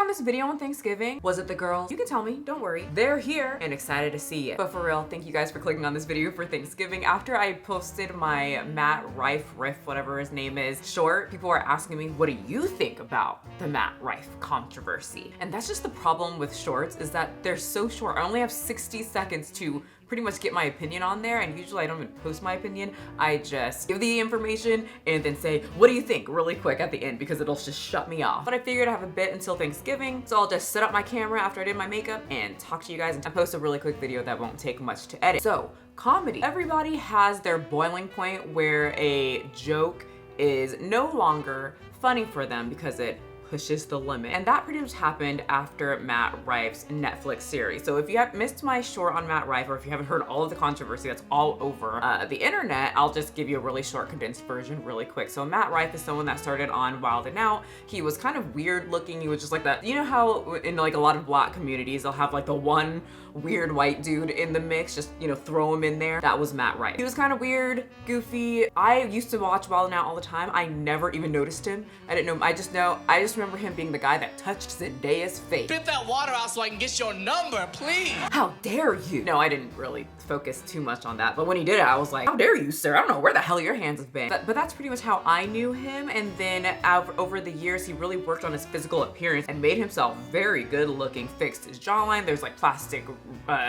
on this video on Thanksgiving? Was it the girls? You can tell me, don't worry. They're here and excited to see it. But for real, thank you guys for clicking on this video for Thanksgiving. After I posted my Matt Rife, whatever his name is, short, people were asking me, what do you think about the Matt Rife controversy? And that's just the problem with shorts, is that they're so short. I only have 60 seconds to pretty much get my opinion on there, and usually I don't even post my opinion. I just give the information and then say, what do you think, really quick at the end, because it'll just shut me off. But I figured I have a bit until Thanksgiving, so I'll just set up my camera after I did my makeup and talk to you guys and post a really quick video that won't take much to edit. So, comedy. Everybody has their boiling point where a joke is no longer funny for them because it pushes the limit. And that pretty much happened after Matt Rife's Netflix series. So if you have missed my short on Matt Rife, or if you haven't heard all of the controversy that's all over the internet, I'll just give you a really short condensed version really quick. So Matt Rife is someone that started on Wild 'N Out. He was kind of weird looking. He was just like that. You know how in like a lot of black communities, they'll have like the one weird white dude in the mix, just, you know, throw him in there. That was Matt Rife. He was kind of weird, goofy. I used to watch Wild 'N Out all the time. I never even noticed him. I didn't know, I just remember him being the guy that touched Zendaya's face. Spit that water out so I can get your number, please. How dare you? No, I didn't really focus too much on that. But when he did it, I was like, how dare you, sir? I don't know where the hell your hands have been. But that's pretty much how I knew him. And then over the years, he really worked on his physical appearance and made himself very good looking, fixed his jawline. There's like plastic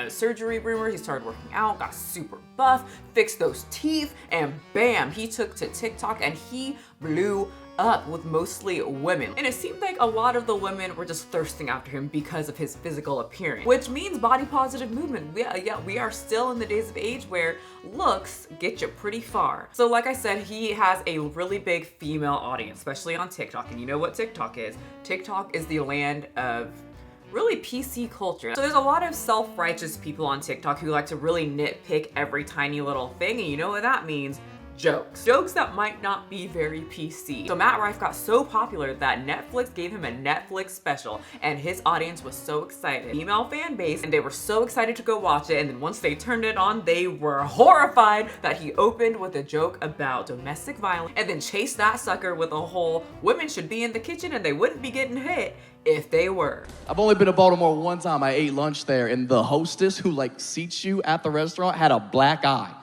surgery rumors. He started working out, got super buff, fixed those teeth, and bam, he took to TikTok and he blew up with mostly women. And it seemed like a lot of the women were just thirsting after him because of his physical appearance, which means body positive movement. We are still in the days of age where looks get you pretty far. So like I said, he has a really big female audience, especially on TikTok. And you know what TikTok is? TikTok is the land of really PC culture. So there's a lot of self-righteous people on TikTok who like to really nitpick every tiny little thing, and you know what that means? Jokes. Jokes that might not be very PC. So Matt Rife got so popular that Netflix gave him a Netflix special, and his audience was so excited. Female fan base, and they were so excited to go watch it, and then once they turned it on, they were horrified that he opened with a joke about domestic violence and then chased that sucker with a whole women should be in the kitchen and they wouldn't be getting hit if they were. I've only been to Baltimore one time. I ate lunch there, and the hostess who like seats you at the restaurant had a black eye.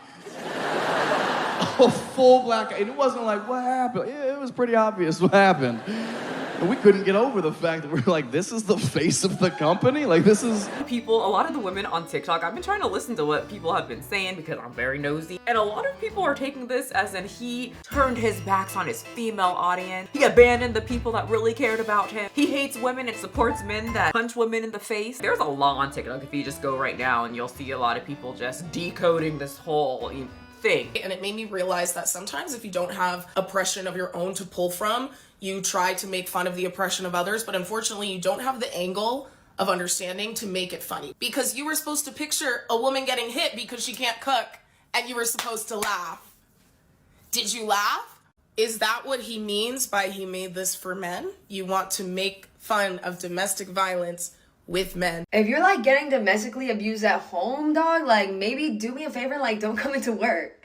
A full black eye. And it wasn't like, what happened? Yeah, it was pretty obvious what happened. And we couldn't get over the fact that we're like, this is the face of the company? Like, this is... People, a lot of the women on TikTok, I've been trying to listen to what people have been saying because I'm very nosy. And a lot of people are taking this as in he turned his backs on his female audience. He abandoned the people that really cared about him. He hates women and supports men that punch women in the face. There's a lot on TikTok if you just go right now and you'll see a lot of people just decoding this whole thing. And it made me realize that sometimes if you don't have oppression of your own to pull from, you try to make fun of the oppression of others, but unfortunately you don't have the angle of understanding to make it funny. Because you were supposed to picture a woman getting hit because she can't cook, and you were supposed to laugh. Did you laugh? Is that what he means by he made this for men? You want to make fun of domestic violence with men. If you're like getting domestically abused at home, dog, like maybe do me a favor, like don't come into work.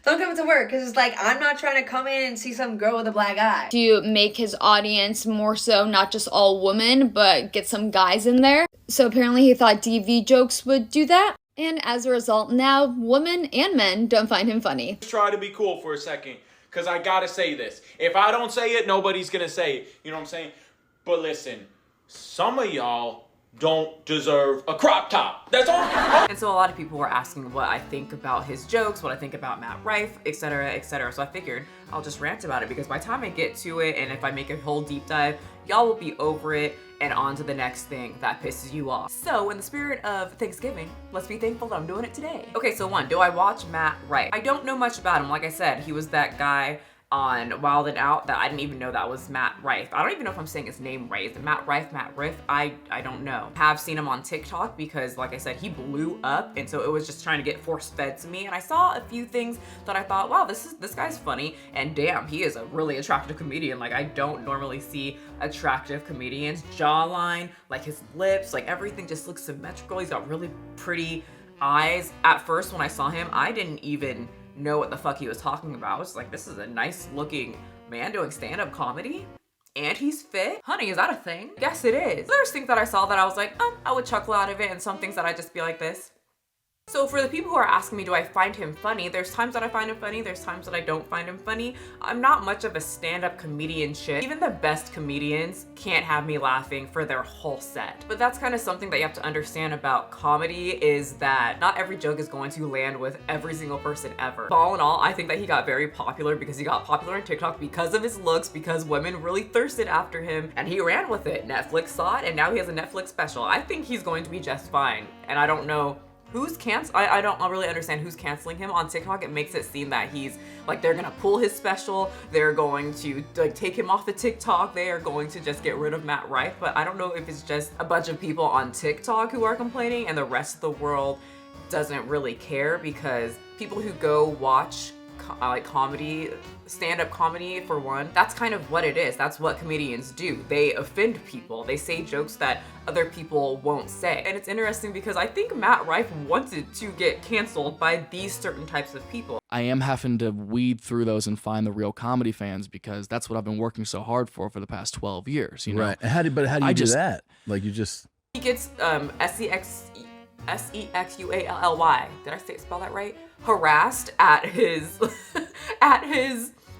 Don't come into work, because it's like I'm not trying to come in and see some girl with a black eye. To make his audience more so not just all women, but get some guys in there. So apparently he thought DV jokes would do that. And as a result, now women and men don't find him funny. Let's try to be cool for a second, because I gotta say this. If I don't say it, nobody's gonna say it. You know what I'm saying? But listen, some of y'all don't deserve a crop top. That's all. And so a lot of people were asking what I think about his jokes, what I think about Matt Rife, etc., etc. So I figured I'll just rant about it, because by the time I get to it and if I make a whole deep dive, y'all will be over it and on to the next thing that pisses you off. So in the spirit of Thanksgiving, let's be thankful that I'm doing it today. Okay, so one, do I watch Matt Rife? I don't know much about him. Like I said, he was that guy on Wild 'N Out that I didn't even know that was Matt Rife. I don't even know if I'm saying his name right. Is it Matt Rife, I don't know. Have seen him on TikTok because like I said, he blew up, and so it was just trying to get force fed to me. And I saw a few things that I thought, wow, this guy's funny, and damn, he is a really attractive comedian. Like I don't normally see attractive comedians. Jawline, like his lips, like everything just looks symmetrical. He's got really pretty eyes. At first when I saw him, I didn't even know what the fuck he was talking about. I was like, this is a nice looking man doing stand-up comedy. and he's fit. Honey, is that a thing? Yes, it is. There's things that I saw that I was like, oh, I would chuckle out of it, and some things that I just be like this. So for the people who are asking me, do I find him funny? There's times that I find him funny, there's times that I don't find him funny. I'm not much of a stand-up comedian shit. Even the best comedians can't have me laughing for their whole set. But that's kind of something that you have to understand about comedy, is that not every joke is going to land with every single person ever. All in all, I think that he got very popular because he got popular on TikTok because of his looks, because women really thirsted after him, and he ran with it. Netflix saw it, and now he has a Netflix special. I think he's going to be just fine, and I don't know who's I don't really understand who's canceling him. On TikTok, it makes it seem that he's like, they're gonna pull his special, they're going to like take him off the TikTok, they are going to just get rid of Matt Rife, but I don't know if it's just a bunch of people on TikTok who are complaining and the rest of the world doesn't really care, because people who go watch like comedy, stand-up comedy for one, that's kind of what it is. That's what comedians do. They offend people. They say jokes that other people won't say. And it's interesting because I think Matt Rife wanted to get canceled by these certain types of people. I am having to weed through those and find the real comedy fans, because that's what I've been working so hard for the past 12 years, you know? Right. How do you do that? Like, you just... He gets SEXUALLY. Did I spell that right? Harassed at his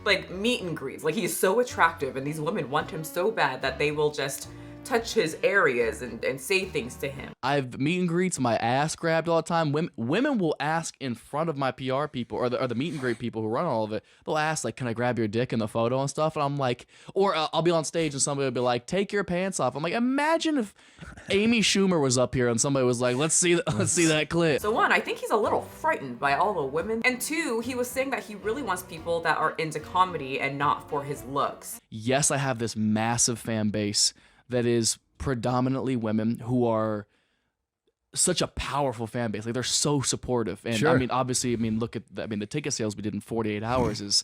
like meet and greets. Like, he's so attractive and these women want him so bad that they will just touch his areas and say things to him. I've meet and greets, my ass grabbed all the time. Women will ask in front of my PR people or the meet and greet people who run all of it. They'll ask, like, can I grab your dick in the photo and stuff? And I'm like, or I'll be on stage and somebody will be like, take your pants off. I'm like, imagine if Amy Schumer was up here and somebody was like, let's see that clip. So one, I think he's a little frightened by all the women. And two, he was saying that he really wants people that are into comedy and not for his looks. Yes, I have this massive fan base that is predominantly women who are such a powerful fan base. Like, they're so supportive. And sure. I mean, obviously, look at the ticket sales we did in 48 hours is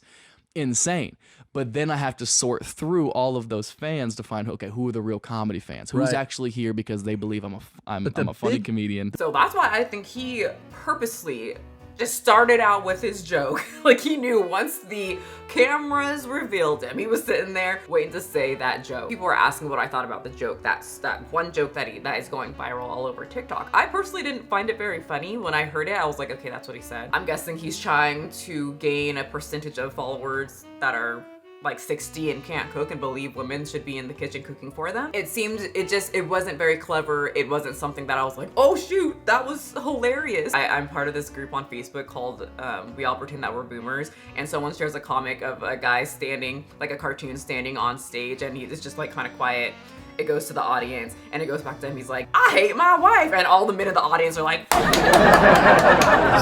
insane. But then I have to sort through all of those fans to find, okay, who are the real comedy fans? Who's Right. actually here because they believe I'm a funny comedian. So that's why I think he purposely just started out with his joke. Like, he knew once the cameras revealed him, he was sitting there waiting to say that joke. People were asking what I thought about the joke. That's that one joke that is going viral all over TikTok. I personally didn't find it very funny. When I heard it, I was like, okay, that's what he said. I'm guessing he's trying to gain a percentage of followers that are like 60 and can't cook and believe women should be in the kitchen cooking for them. It seemed, it wasn't very clever. It wasn't something that I was like, oh shoot, that was hilarious. I'm part of this group on Facebook called We All Pretend That We're Boomers, and someone shares a comic of a guy standing, like a cartoon standing on stage, and he's just like kind of quiet. It goes to the audience and it goes back to him. He's like, I hate my wife. And all the men in the audience are like,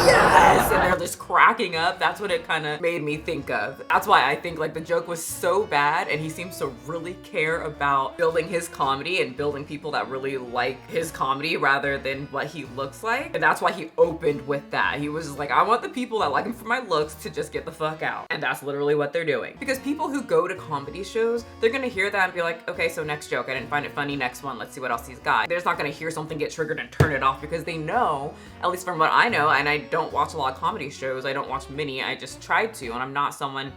yes! And they're just cracking up. That's what it kind of made me think of. That's why I think like the joke was so bad, and he seems to really care about building his comedy and building people that really like his comedy rather than what he looks like. And that's why he opened with that. He was just like, I want the people that like him for my looks to just get the fuck out. And that's literally what they're doing. Because people who go to comedy shows, they're gonna hear that and be like, okay, so next joke, I didn't find it funny, next one, let's see what else he's got. They're just not gonna hear something get triggered and turn it off, because they know, at least from what I know, and I don't watch a lot of comedy shows, I don't watch many, I just tried to, and I'm not someone,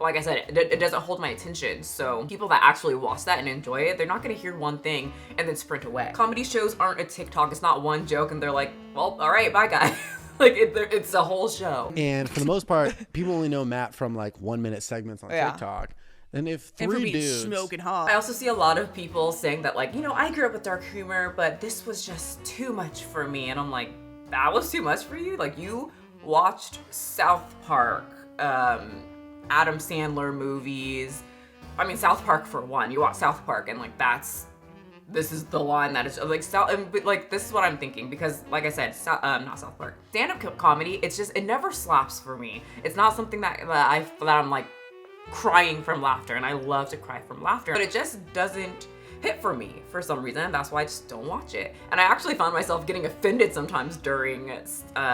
like I said, it doesn't hold my attention. So people that actually watch that and enjoy it, they're not gonna hear one thing and then sprint away. Comedy shows aren't a TikTok, it's not one joke and they're like, well, all right, bye guys. Like, it's a whole show. And for the most part, people only know Matt from like 1 minute segments on Yeah. TikTok. And if And for three being dudes, smoking hot. I also see a lot of people saying that, like, you know, I grew up with dark humor, but this was just too much for me. And I'm like, that was too much for you? Like, you watched South Park, Adam Sandler movies. I mean, South Park for one. You watch South Park and like this is the line that is like, but like, this is what I'm thinking, because like I said, not South Park. Stand-up comedy, it never slaps for me. It's not something that I'm like crying from laughter, and I love to cry from laughter, but it just doesn't hit for me for some reason, and that's why I just don't watch it. And I actually found myself getting offended sometimes during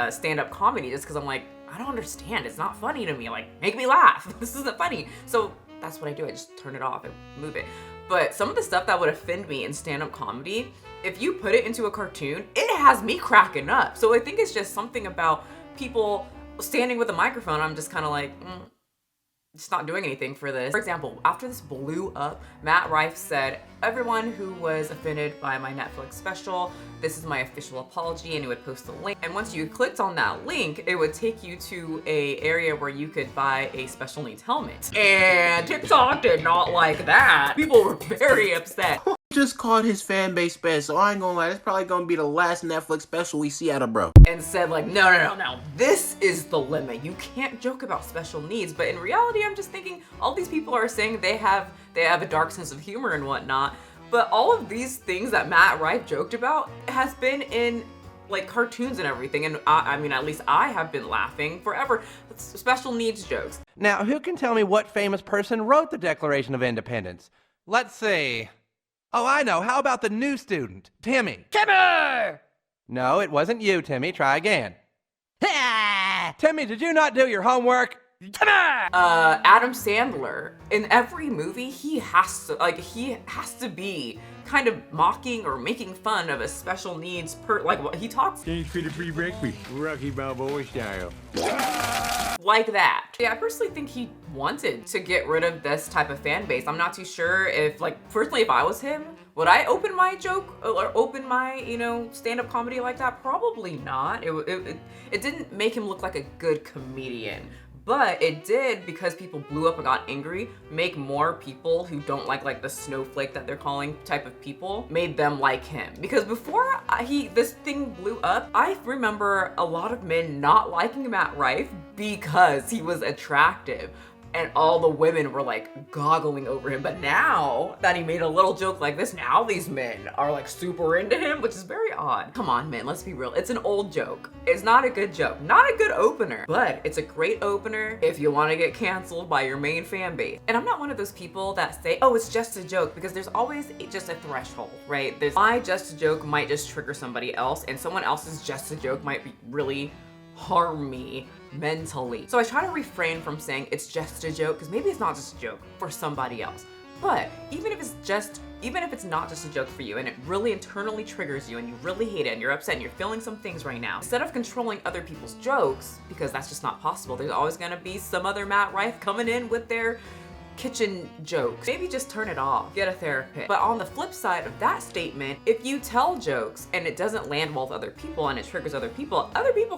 stand-up comedy, just because I'm like, I don't understand, it's not funny to me, like, make me laugh. This isn't funny. So that's what I do, I just turn it off and move it. But some of the stuff that would offend me in stand-up comedy, if you put it into a cartoon, it has me cracking up. So I think it's just something about people standing with a microphone, I'm just kind of like, just not doing anything for this. For example, after this blew up, Matt Rife said, everyone who was offended by my Netflix special, this is my official apology, and he would post the link. And once you clicked on that link, it would take you to a area where you could buy a special needs helmet. And TikTok did not like that. People were very upset. Just called his fan base best, so I ain't gonna lie, that's probably gonna be the last Netflix special we see out of bro. And said like, no, this is the limit. You can't joke about special needs. But in reality, I'm just thinking all these people are saying they have a dark sense of humor and whatnot. But all of these things that Matt Rife joked about has been in like cartoons and everything. And I mean, at least I have been laughing forever. Special needs jokes. Now, who can tell me what famous person wrote the Declaration of Independence? Let's see. Oh, I know. How about the new student, Timmy? Timmy! No, it wasn't you, Timmy. Try again. Timmy, did you not do your homework? Timmy! Adam Sandler. In every movie, he has to be kind of mocking or making fun of a special needs like what he talks. Thanks for the free breakfast, Rocky Balboa style. Like that. Yeah, I personally think he wanted to get rid of this type of fan base. I'm not too sure if, like, personally, if I was him, would I open my joke or open my, you know, stand-up comedy like that? Probably not. It didn't make him look like a good comedian. But it did, because people blew up and got angry, make more people who don't like the snowflake that they're calling type of people, made them like him. Because before this thing blew up, I remember a lot of men not liking Matt Rife because he was attractive. And all the women were like goggling over him. But now that he made a little joke like this, now these men are like super into him, which is very odd. Come on, men, let's be real. It's an old joke. It's not a good joke, not a good opener, but it's a great opener if you want to get canceled by your main fan base. And I'm not one of those people that say, oh, it's just a joke, because there's always just a threshold, right? My just a joke might just trigger somebody else, and someone else's just a joke might be really harm me mentally. So I try to refrain from saying it's just a joke, because maybe it's not just a joke for somebody else. But even if it's not just a joke for you and it really internally triggers you and you really hate it and you're upset and you're feeling some things right now, instead of controlling other people's jokes, because that's just not possible, there's always gonna be some other Matt Rife coming in with their kitchen jokes. Maybe just turn it off, get a therapist. But on the flip side of that statement, if you tell jokes and it doesn't land well with other people and it triggers other people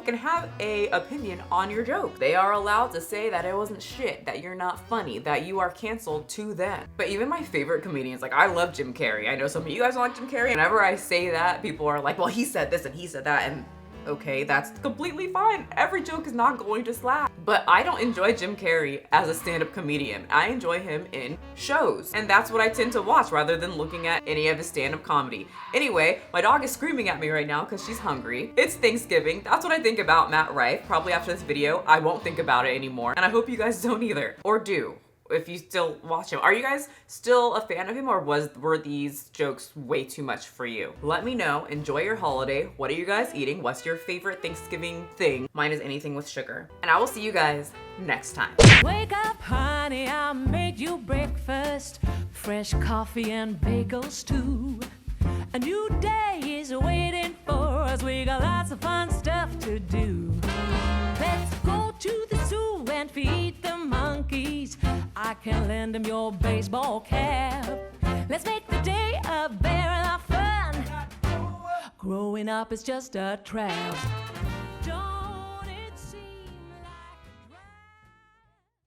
can have a opinion on your joke. They are allowed to say that it wasn't shit, that you're not funny, that you are canceled to them. But even my favorite comedians, like I love Jim Carrey. I know some of you guys don't like Jim Carrey. Whenever I say that, people are like, well, he said this and he said that, and okay, that's completely fine. Every joke is not going to slap. But I don't enjoy Jim Carrey as a stand-up comedian. I enjoy him in shows. And that's what I tend to watch rather than looking at any of his stand-up comedy. Anyway, my dog is screaming at me right now because she's hungry. It's Thanksgiving. That's what I think about Matt Rife. Probably after this video, I won't think about it anymore. And I hope you guys don't either. Or do, if you still watch him. Are you guys still a fan of him, or were these jokes way too much for you? Let me know. Enjoy your holiday. What are you guys eating? What's your favorite Thanksgiving thing? Mine is anything with sugar. And I will see you guys next time. Wake up, honey, I made you breakfast. Fresh coffee and bagels too. A new day is waiting for us. We got lots of fun stuff to do. Let's go to the zoo and feed the monkeys. I can lend them your baseball cap. Let's make the day a barrel of fun. Growing up is just a trap.